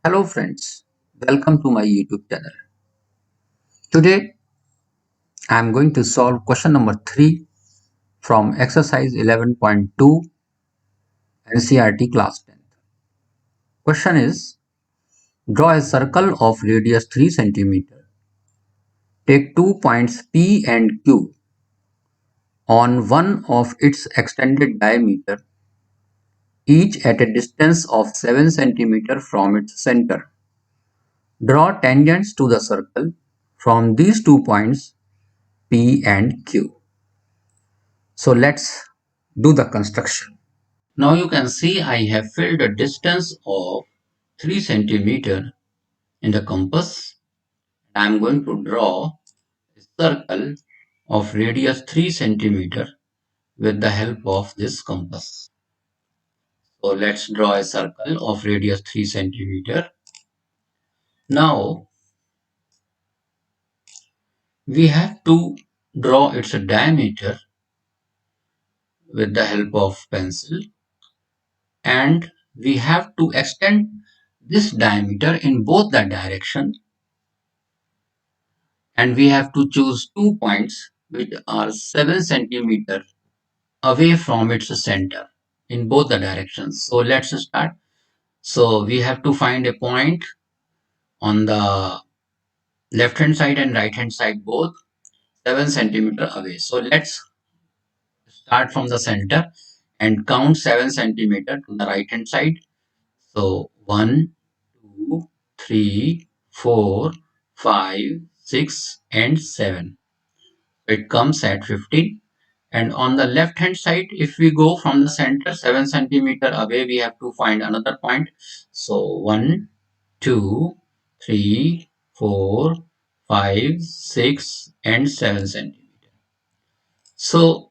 Hello friends, welcome to my YouTube channel. Today I am going to solve question number 3 from exercise 11.2 NCERT class 10th. Question is, draw a circle of radius 3 cm. Take 2 points P and Q on one of its extended diameter, each at a distance of 7 cm from its center. Draw tangents to the circle from these 2 points P and Q. So let's do the construction. Now you can see I have filled a distance of 3 centimeter in the compass. I am going to draw a circle of radius 3 centimeter with the help of this compass. So let's draw a circle of radius 3 centimeter. Now we have to draw its diameter with the help of pencil, and we have to extend this diameter in both the direction, and we have to choose 2 points which are 7 centimeter away from its center in both the directions. So let's start. So we have to find a point on the left hand side and right hand side, both 7 centimeter away. So let's start from the center and count 7 centimeter to the right hand side. So 1, 2, 3, 4, 5, 6 and 7. It comes at 15. And on the left hand side, if we go from the center 7 centimeter away, we have to find another point. So 1, 2, 3, 4, 5, 6 and 7 centimeter. So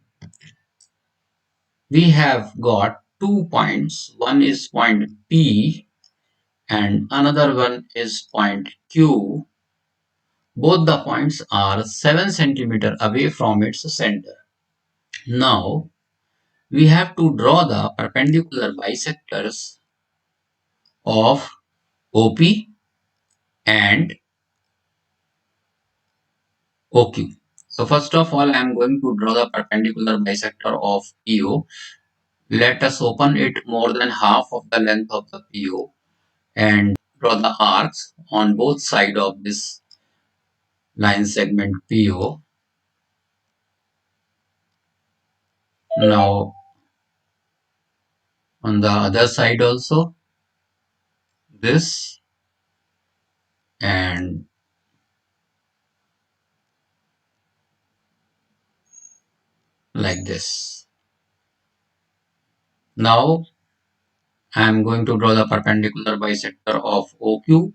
we have got 2 points. One is point P and another one is point Q. Both the points are 7 centimeter away from its center. Now we have to draw the perpendicular bisectors of OP and OQ. So first of all, I am going to draw the perpendicular bisector of PO. Let us open it more than half of the length of the PO and draw the arcs on both sides of this line segment PO. Now on the other side also, this and like this. Now I am going to draw the perpendicular bisector of OQ.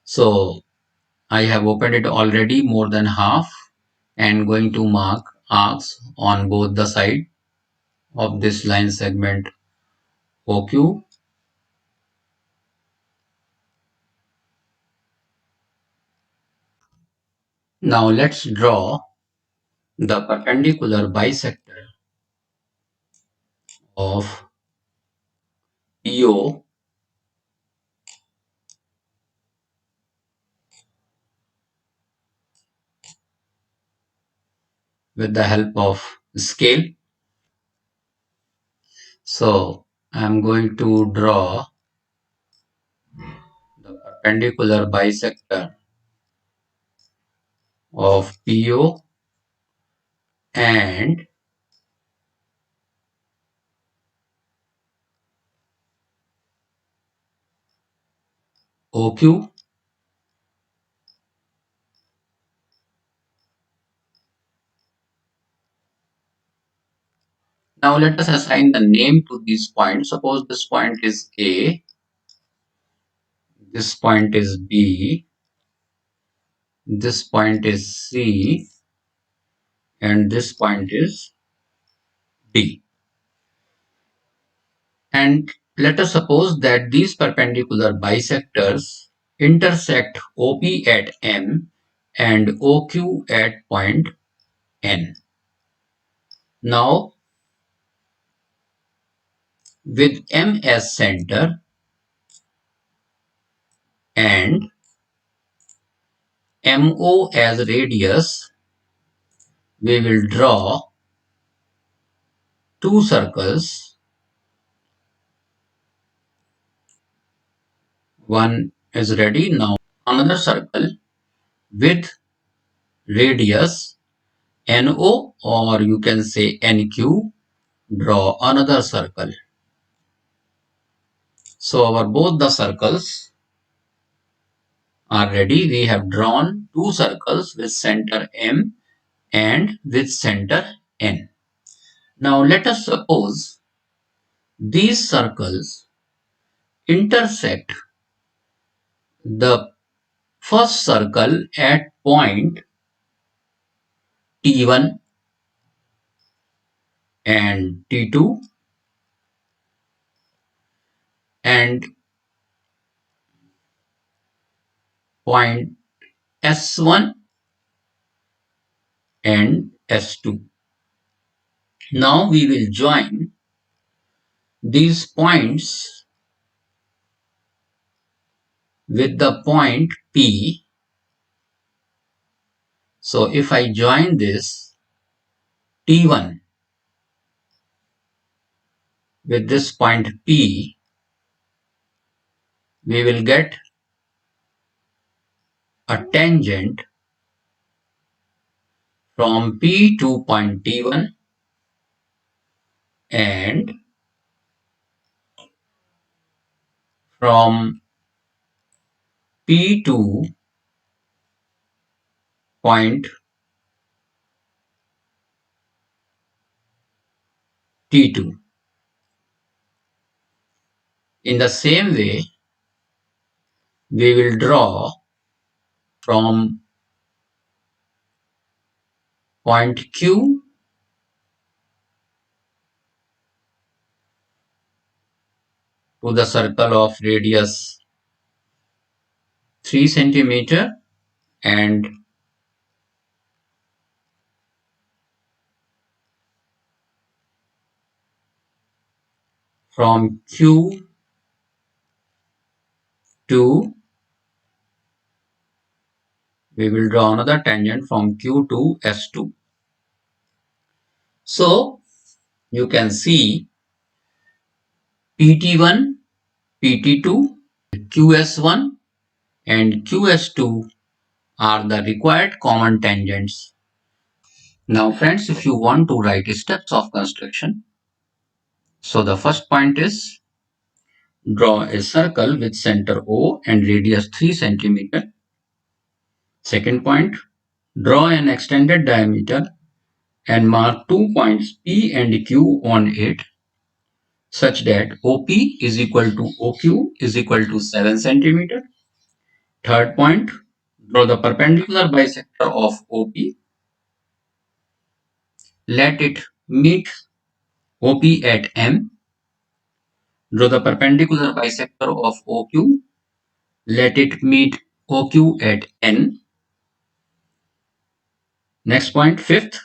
So I have opened it already more than half and going to mark arcs on both the side of this line segment OQ. Now let's draw the perpendicular bisector of PO with the help of scale. So I'm going to draw the perpendicular bisector of PO and OQ. Now let us assign the name to these points. Suppose this point is A, this point is B, this point is C, and this point is D. And let us suppose that these perpendicular bisectors intersect OP at M and OQ at point N. Now, with M as center, MO as radius, we will draw two circles. One is ready. Now another circle with radius NO, or you can say NQ. Draw another circle. So our both the circles are ready. We have drawn two circles with center M and with center N. Now let us suppose these circles intersect the first circle at point T1 and T2 and point S1 and S2. Now we will join these points with the point P. So if I join this T1 with this point P, we will get a tangent from P to point T1 and from P to point T2. In the same way, we will draw from point Q to the circle of radius 3 centimeter and from Q to, we will draw another tangent from Q to S2. So you can see PT1, PT2, QS1 and QS2 are the required common tangents. Now friends, if you want to write steps of construction, so the first point is draw a circle with center O and radius 3 centimeter. Second point, draw an extended diameter and mark 2 points P and Q on it such that OP is equal to OQ is equal to 7 centimeter. Third point, draw the perpendicular bisector of OP. Let it meet OP at M. Draw the perpendicular bisector of OQ. Let it meet OQ at N. Next point, fifth,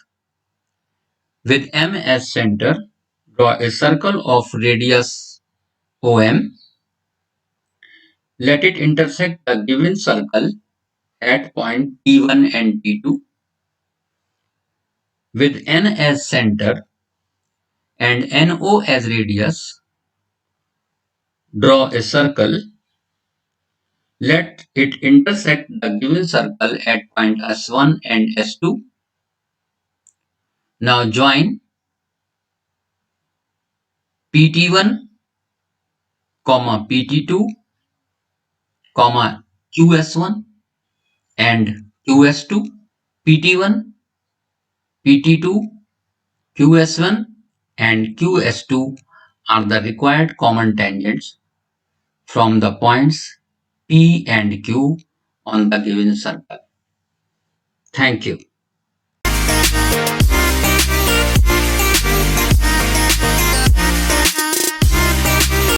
with M as center, draw a circle of radius OM. Let it intersect the given circle at point T1 and T2. With N as center and NO as radius, draw a circle. Let it intersect the given circle at point S1 and S2. Now join PT1, PT2, QS1 and QS2. PT1, PT2, QS1 and QS2 are the required common tangents from the points P and Q on the given circle. Thank you.